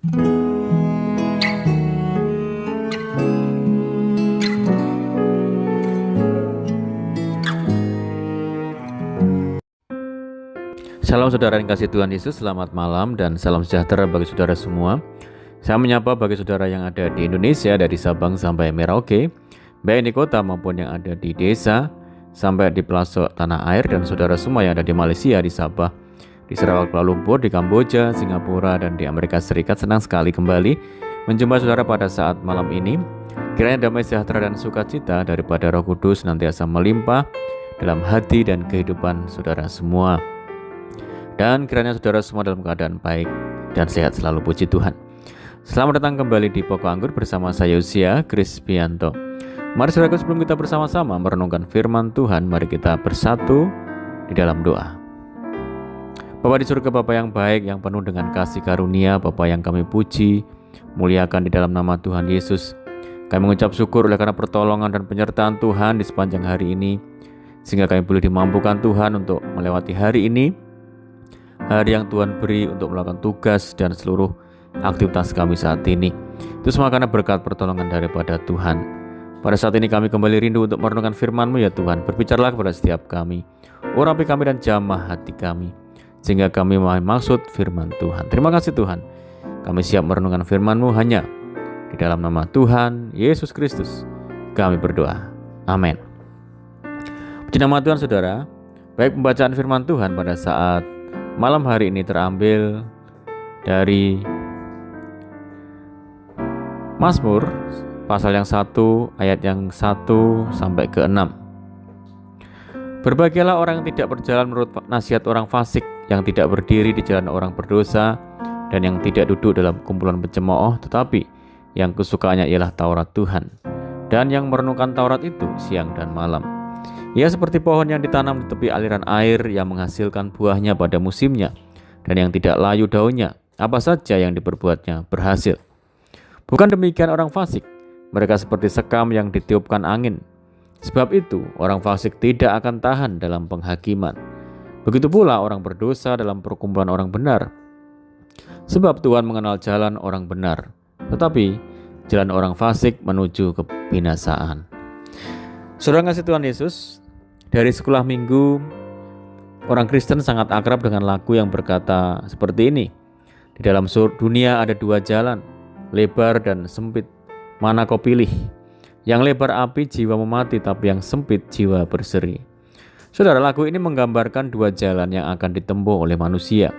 Salam saudara yang kasih Tuhan Yesus, selamat malam dan salam sejahtera bagi saudara semua. Saya menyapa bagi saudara yang ada di Indonesia dari Sabang sampai Merauke, baik di kota maupun yang ada di desa sampai di pelosok tanah air, dan saudara semua yang ada di Malaysia, di Sabah, di Sarawak, Kuala Lumpur, di Kamboja, Singapura, dan di Amerika Serikat. Senang sekali kembali menjumpai saudara pada saat malam ini. Kiranya damai sejahtera dan sukacita daripada Roh Kudus nantiasa melimpah dalam hati dan kehidupan saudara semua. Dan kiranya saudara semua dalam keadaan baik dan sehat selalu, puji Tuhan. Selamat datang kembali di Pokok Anggur bersama saya Usia Krispianto. Mari saudaraku, sebelum kita bersama-sama merenungkan firman Tuhan, mari kita bersatu di dalam doa. Bapa di surga, Bapa yang baik, yang penuh dengan kasih karunia, Bapa yang kami puji, muliakan di dalam nama Tuhan Yesus. Kami mengucap syukur oleh karena pertolongan dan penyertaan Tuhan di sepanjang hari ini, sehingga kami boleh dimampukan Tuhan untuk melewati hari ini, hari yang Tuhan beri untuk melakukan tugas dan seluruh aktivitas kami saat ini. Itu semua karena berkat pertolongan daripada Tuhan. Pada saat ini kami kembali rindu untuk merenungkan firman-Mu ya Tuhan. Berbicaralah kepada setiap kami, urapi kami dan jamah hati kami, sehingga kami memahami maksud firman Tuhan. Terima kasih Tuhan. Kami siap merenungkan firman-Mu hanya di dalam nama Tuhan Yesus Kristus kami berdoa. Amin. Puji nama Tuhan saudara. Baik, pembacaan firman Tuhan pada saat malam hari ini terambil dari Mazmur pasal yang 1 ayat yang 1 sampai ke 6. Berbahagialah orang yang tidak berjalan menurut nasihat orang fasik, yang tidak berdiri di jalan orang berdosa, dan yang tidak duduk dalam kumpulan pencemooh, tetapi yang kesukaannya ialah Taurat Tuhan, dan yang merenungkan Taurat itu siang dan malam. Ia seperti pohon yang ditanam di tepi aliran air, yang menghasilkan buahnya pada musimnya, dan yang tidak layu daunnya. Apa saja yang diperbuatnya berhasil. Bukan demikian orang fasik, mereka seperti sekam yang ditiupkan angin. Sebab itu orang fasik tidak akan tahan dalam penghakiman. Begitu pula orang berdosa dalam perkumpulan orang benar. Sebab Tuhan mengenal jalan orang benar, tetapi jalan orang fasik menuju kebinasaan. Saudara kasih Tuhan Yesus, dari sekolah minggu, orang Kristen sangat akrab dengan lagu yang berkata seperti ini. Di dalam dunia ada dua jalan, lebar dan sempit. Mana kau pilih? Yang lebar api jiwa memati, tapi yang sempit jiwa berseri. Saudara, lagu ini menggambarkan dua jalan yang akan ditempuh oleh manusia.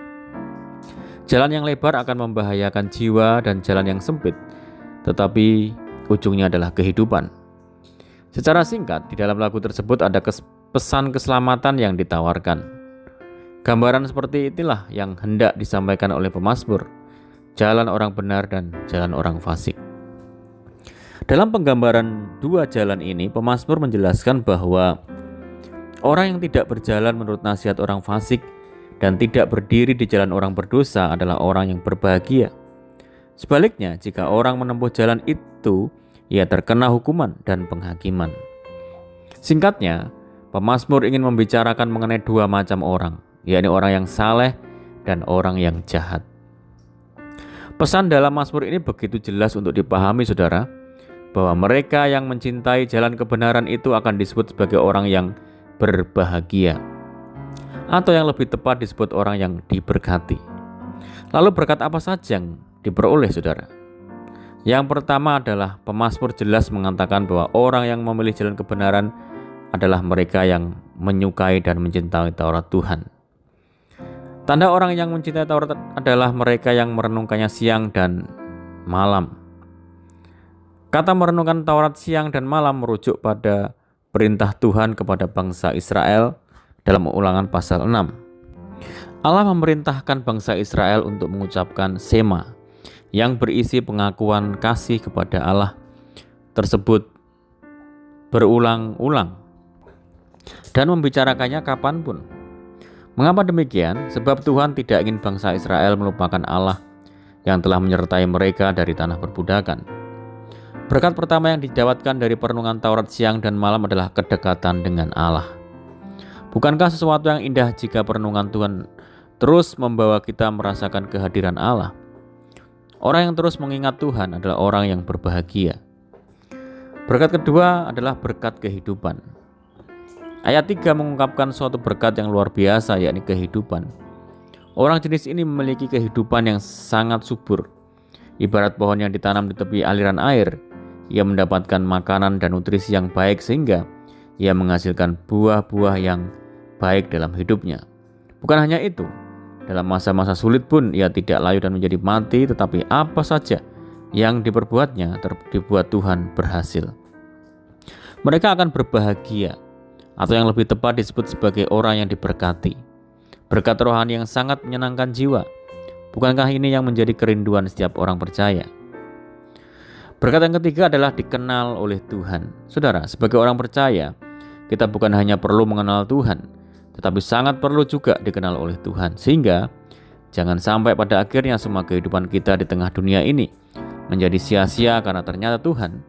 Jalan yang lebar akan membahayakan jiwa, dan jalan yang sempit, tetapi ujungnya adalah kehidupan. Secara singkat, di dalam lagu tersebut ada pesan keselamatan yang ditawarkan. Gambaran seperti itulah yang hendak disampaikan oleh pemazmur, jalan orang benar dan jalan orang fasik. Dalam penggambaran dua jalan ini, pemazmur menjelaskan bahwa orang yang tidak berjalan menurut nasihat orang fasik dan tidak berdiri di jalan orang berdosa adalah orang yang berbahagia. Sebaliknya, jika orang menempuh jalan itu, ia terkena hukuman dan penghakiman. Singkatnya, pemazmur ingin membicarakan mengenai dua macam orang, yakni orang yang saleh dan orang yang jahat. Pesan dalam Mazmur ini begitu jelas untuk dipahami saudara, bahwa mereka yang mencintai jalan kebenaran itu akan disebut sebagai orang yang berbahagia, atau yang lebih tepat disebut orang yang diberkati. Lalu berkat apa saja yang diperoleh saudara? Yang pertama adalah pemazmur jelas mengatakan bahwa orang yang memilih jalan kebenaran adalah mereka yang menyukai dan mencintai Taurat Tuhan. Tanda orang yang mencintai Taurat adalah mereka yang merenungkannya siang dan malam. Kata merenungkan Taurat siang dan malam merujuk pada perintah Tuhan kepada bangsa Israel dalam Ulangan pasal 6. Allah memerintahkan bangsa Israel untuk mengucapkan Sema yang berisi pengakuan kasih kepada Allah tersebut berulang-ulang dan membicarakannya kapanpun. Mengapa demikian? Sebab Tuhan tidak ingin bangsa Israel melupakan Allah yang telah menyertai mereka dari tanah perbudakan. Berkat pertama yang didapatkan dari perenungan Taurat siang dan malam adalah kedekatan dengan Allah. Bukankah sesuatu yang indah jika perenungan Tuhan terus membawa kita merasakan kehadiran Allah? Orang yang terus mengingat Tuhan adalah orang yang berbahagia. Berkat kedua adalah berkat kehidupan. Ayat 3 mengungkapkan suatu berkat yang luar biasa, yakni kehidupan. Orang jenis ini memiliki kehidupan yang sangat subur. Ibarat pohon yang ditanam di tepi aliran air, ia mendapatkan makanan dan nutrisi yang baik sehingga ia menghasilkan buah-buah yang baik dalam hidupnya. Bukan hanya itu, dalam masa-masa sulit pun ia tidak layu dan menjadi mati, tetapi apa saja yang diperbuatnya dibuat Tuhan berhasil. Mereka akan berbahagia, atau yang lebih tepat disebut sebagai orang yang diberkati. Berkat rohani yang sangat menyenangkan jiwa. Bukankah ini yang menjadi kerinduan setiap orang percaya? Berkat yang ketiga adalah dikenal oleh Tuhan. Saudara, sebagai orang percaya, kita bukan hanya perlu mengenal Tuhan, tetapi sangat perlu juga dikenal oleh Tuhan. Sehingga jangan sampai pada akhirnya semua kehidupan kita di tengah dunia ini menjadi sia-sia karena ternyata Tuhan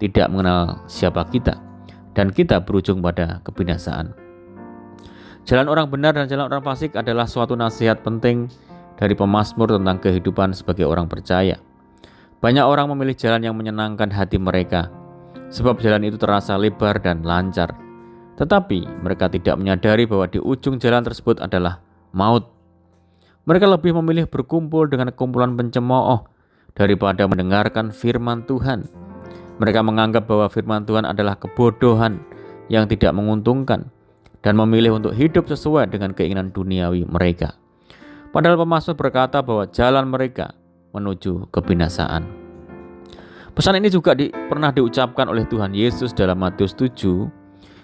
tidak mengenal siapa kita, dan kita berujung pada kebinasaan. Jalan orang benar dan jalan orang fasik adalah suatu nasihat penting dari pemazmur tentang kehidupan sebagai orang percaya. Banyak orang memilih jalan yang menyenangkan hati mereka, sebab jalan itu terasa lebar dan lancar. Tetapi mereka tidak menyadari bahwa di ujung jalan tersebut adalah maut. Mereka lebih memilih berkumpul dengan kumpulan pencemooh daripada mendengarkan firman Tuhan. Mereka menganggap bahwa firman Tuhan adalah kebodohan yang tidak menguntungkan dan memilih untuk hidup sesuai dengan keinginan duniawi mereka. Padahal pemazmur berkata bahwa jalan mereka menuju kebinasaan. Pesan ini juga pernah diucapkan oleh Tuhan Yesus dalam Matius 7.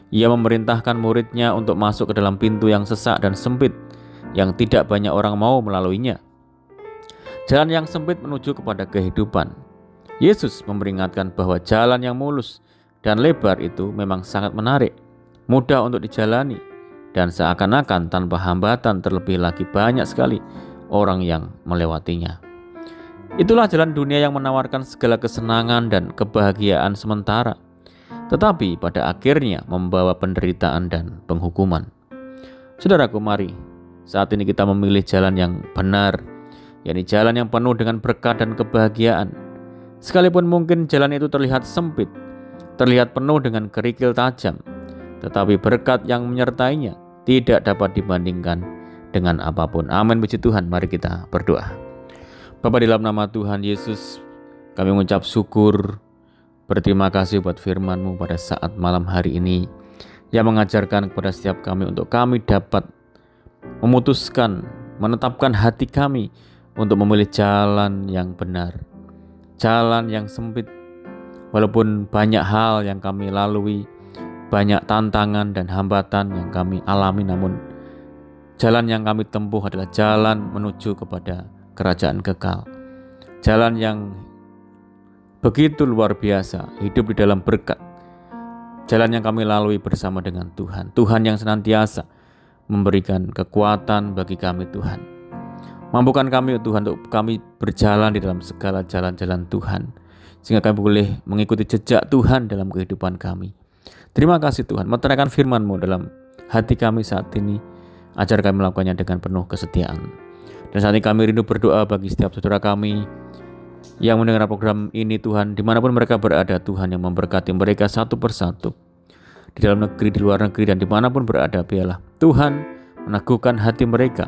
Ia memerintahkan muridnya untuk masuk ke dalam pintu yang sesak dan sempit, yang tidak banyak orang mau melaluinya. Jalan yang sempit menuju kepada kehidupan. Yesus memperingatkan bahwa jalan yang mulus dan lebar itu memang sangat menarik, mudah untuk dijalani, dan seakan-akan tanpa hambatan, terlebih lagi banyak sekali orang yang melewatinya. Itulah jalan dunia yang menawarkan segala kesenangan dan kebahagiaan sementara, tetapi pada akhirnya membawa penderitaan dan penghukuman. Saudaraku, mari saat ini kita memilih jalan yang benar, yakni jalan yang penuh dengan berkat dan kebahagiaan. Sekalipun mungkin jalan itu terlihat sempit, terlihat penuh dengan kerikil tajam, tetapi berkat yang menyertainya tidak dapat dibandingkan dengan apapun. Amin, puji Tuhan. Mari kita berdoa. Bapa, di dalam nama Tuhan Yesus, kami mengucap syukur, berterima kasih buat firman-Mu pada saat malam hari ini yang mengajarkan kepada setiap kami untuk kami dapat memutuskan, menetapkan hati kami untuk memilih jalan yang benar, jalan yang sempit. Walaupun banyak hal yang kami lalui, banyak tantangan dan hambatan yang kami alami, namun jalan yang kami tempuh adalah jalan menuju kepada kerajaan kekal. Jalan yang begitu luar biasa, hidup di dalam berkat. Jalan yang kami lalui bersama dengan Tuhan. Tuhan yang senantiasa memberikan kekuatan bagi kami, Tuhan. Mampukan kami, Tuhan, untuk kami berjalan di dalam segala jalan-jalan Tuhan, sehingga kami boleh mengikuti jejak Tuhan dalam kehidupan kami. Terima kasih Tuhan, meterangkan firman-Mu dalam hati kami saat ini. Ajar kami melakukannya dengan penuh kesetiaan. Dan saat ini kami rindu berdoa bagi setiap saudara kami yang mendengar program ini, Tuhan, dimanapun mereka berada, Tuhan, yang memberkati mereka satu persatu, di dalam negeri, di luar negeri, dan dimanapun berada, biarlah Tuhan meneguhkan hati mereka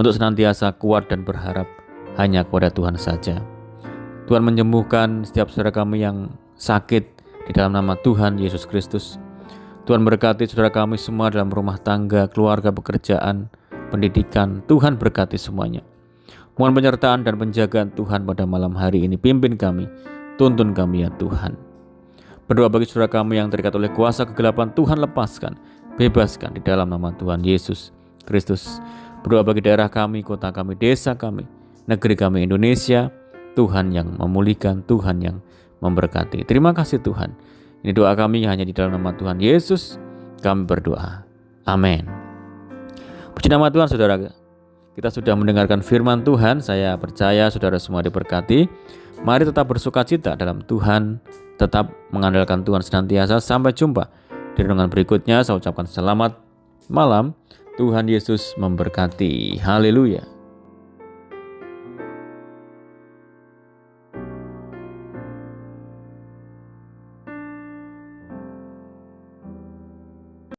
untuk senantiasa kuat dan berharap hanya kepada Tuhan saja. Tuhan menyembuhkan setiap saudara kami yang sakit di dalam nama Tuhan Yesus Kristus. Tuhan berkati saudara kami semua dalam rumah tangga, keluarga, pekerjaan, pendidikan. Tuhan berkati semuanya. Mohon penyertaan dan penjagaan Tuhan pada malam hari ini. Pimpin kami, tuntun kami ya Tuhan. Berdoa bagi saudara kami yang terikat oleh kuasa kegelapan, Tuhan lepaskan, bebaskan di dalam nama Tuhan Yesus Kristus. Berdoa bagi daerah kami, kota kami, desa kami, negeri kami Indonesia. Tuhan yang memulihkan, Tuhan yang memberkati. Terima kasih Tuhan. Ini doa kami hanya di dalam nama Tuhan Yesus kami berdoa. Amin. Puji nama Tuhan, saudara. Kita sudah mendengarkan firman Tuhan. Saya percaya saudara semua diberkati. Mari tetap bersukacita dalam Tuhan, tetap mengandalkan Tuhan senantiasa. Sampai jumpa di renungan berikutnya. Saya ucapkan selamat malam. Tuhan Yesus memberkati. Haleluya.